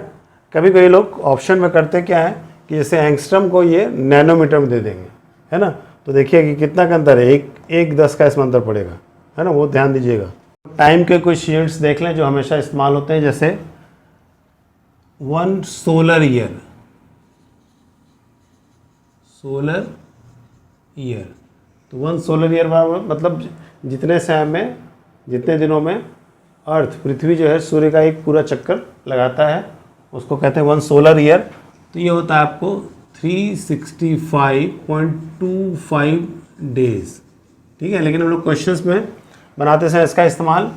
कभी कभी लोग ऑप्शन में करते क्या है कि जैसे एंगस्ट्रॉम को ये नैनोमीटर में दे देंगे, है ना। तो देखिए कि कितना का अंतर है, एक 10 का इसमें अंतर पड़ेगा, है ना, वो ध्यान दीजिएगा। टाइम के कुछ यूनिट्स देख लें जो हमेशा इस्तेमाल होते हैं, जैसे 1 सोलर ईयर, तो 1 सोलर ईयर मतलब जितने दिनों में अर्थ पृथ्वी जो है सूर्य का एक पूरा चक्कर लगाता है, उसको कहते हैं 1 सोलर ईयर। तो ये होता है आपको 365.25 डेज, ठीक है। लेकिन हम लोग क्वेश्चंस में बनाते समय इसका इस्तेमाल,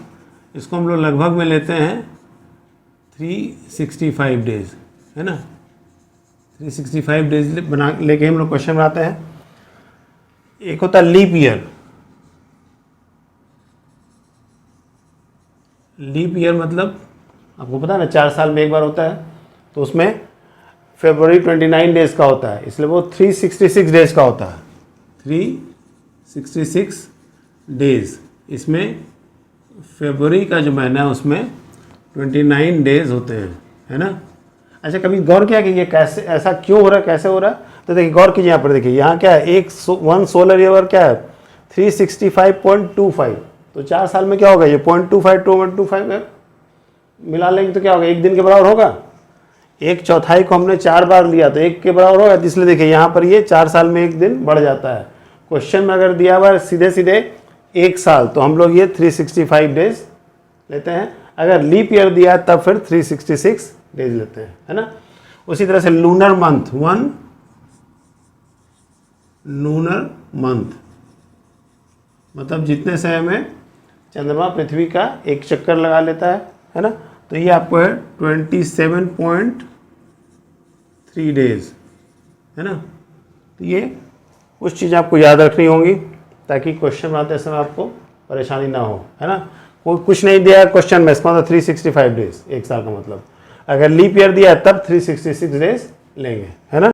इसको हम लोग लगभग में लेते हैं 365 डेज, है ना। 365 डेज लेके हम लोग क्वेश्चन बनाते हैं। एक होता है लीप ईयर। लीप ईयर मतलब आपको पता है ना, 4 साल में एक बार होता है, तो उसमें फरवरी 29 डेज का होता है, इसलिए वो 366 डेज का होता है, 366 डेज। इसमें फरवरी का जो महीना है उसमें 29 डेज होते हैं, है ना। अच्छा, कभी गौर किया कि ये कैसे, ऐसा क्यों हो रहा है, कैसे हो रहा है? तो देखिए गौर कीजिए, यहाँ पर देखिए, यहाँ क्या है, 1 सोलर ईयर क्या है 365.25, तो 4 साल में क्या होगा, ये 0.25 मिला लेंगे तो क्या होगा, एक दिन के बराबर होगा। 1/4 को हमने 4 बार लिया तो 1 के बराबर होगा, इसलिए देखिए यहाँ पर ये 4 साल में एक दिन बढ़ जाता है। क्वेश्चन में अगर दिया हुआ है सीधे सीधे 1 साल, तो हम लोग ये 365 डेज लेते हैं। अगर लीप ईयर दिया है तब फिर 366 डेज लेते हैं, है ना। उसी तरह से लूनर मंथ, 1 लूनर मंथ मतलब जितने समय में चंद्रमा पृथ्वी का एक चक्कर लगा लेता है ना। तो ये आपको है 27.3 डेज, है ना। तो ये कुछ चीज़ आपको याद रखनी होंगी ताकि क्वेश्चन बनाते समय आपको परेशानी ना हो, है ना। कोई कुछ नहीं दिया है क्वेश्चन में, इसका मतलब 365 डेज, 1 साल का मतलब। अगर लीप ईयर दिया है तब 366 डेज लेंगे, है ना।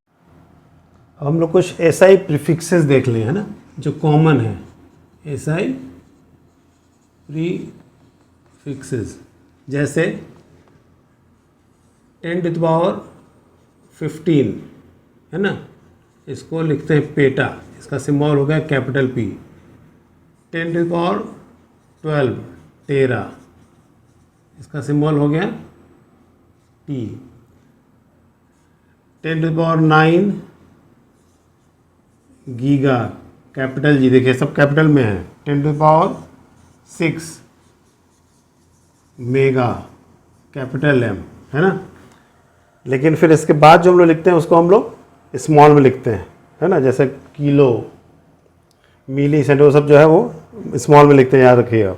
अब हम लोग कुछ एसआई प्रीफिक्सेस देख लें, है ना, जो कॉमन है। एसआई प्रीफिक्सेस जैसे 10⁻15, है ना, इसको लिखते हैं पेटा, इसका सिंबल हो गया कैपिटल P। 10⁻12 टेरा, इसका सिंबल हो गया T। 10⁻9 गीगा, कैपिटल G, देखिए सब कैपिटल में है। 10⁻6 मेगा, कैपिटल M, है ना। लेकिन फिर इसके बाद जो हम लोग लिखते हैं उसको हम लोग स्मॉल में लिखते हैं, है ना, जैसे किलो, मिली, सेंट, वो सब जो है वो स्मॉल में लिखते हैं, याद रखिएगा।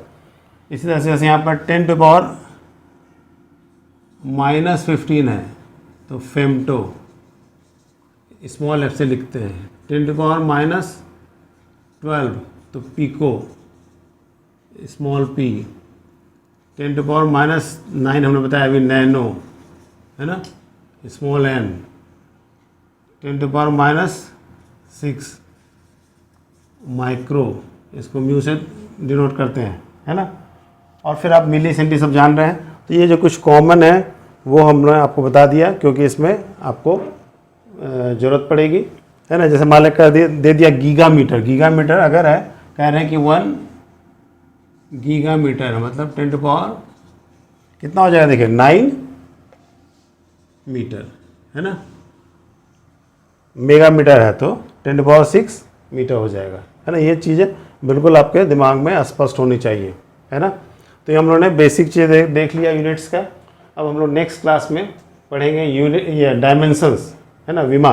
इसी तरह से जैसे यहाँ पर 10⁻−15 है तो फेमटो, स्मॉल एफ से लिखते हैं। 10⁻−12 तो पिको, स्मॉल p। 10⁻−9 हमने बताया अभी नैनो, है ना, स्मॉल n। 10⁻−6 माइक्रो, इसको म्यू से डिनोट करते हैं, है ना। और फिर आप मिली सेंटी सब जान रहे हैं। तो ये जो कुछ कॉमन है वो हमने आपको बता दिया, क्योंकि इसमें आपको ज़रूरत पड़ेगी, है ना। जैसे मान लें कर दे दिया गीगामीटर, गीगामीटर अगर है, कह रहे हैं कि 1 गीगामीटर है, मतलब 10 टू पावर कितना हो जाएगा, देखिए 9 मीटर, है ना। मेगामीटर है तो 10 टू पावर 6 मीटर हो जाएगा, है ना। ये चीज़ें बिल्कुल आपके दिमाग में स्पष्ट होनी चाहिए, है ना। तो ये हम लोगों ने बेसिक चीज़ें देख लिया यूनिट्स का। अब हम लोग नेक्स्ट क्लास में पढ़ेंगे यूनिट, ये डायमेंशंस, है ना, विमा।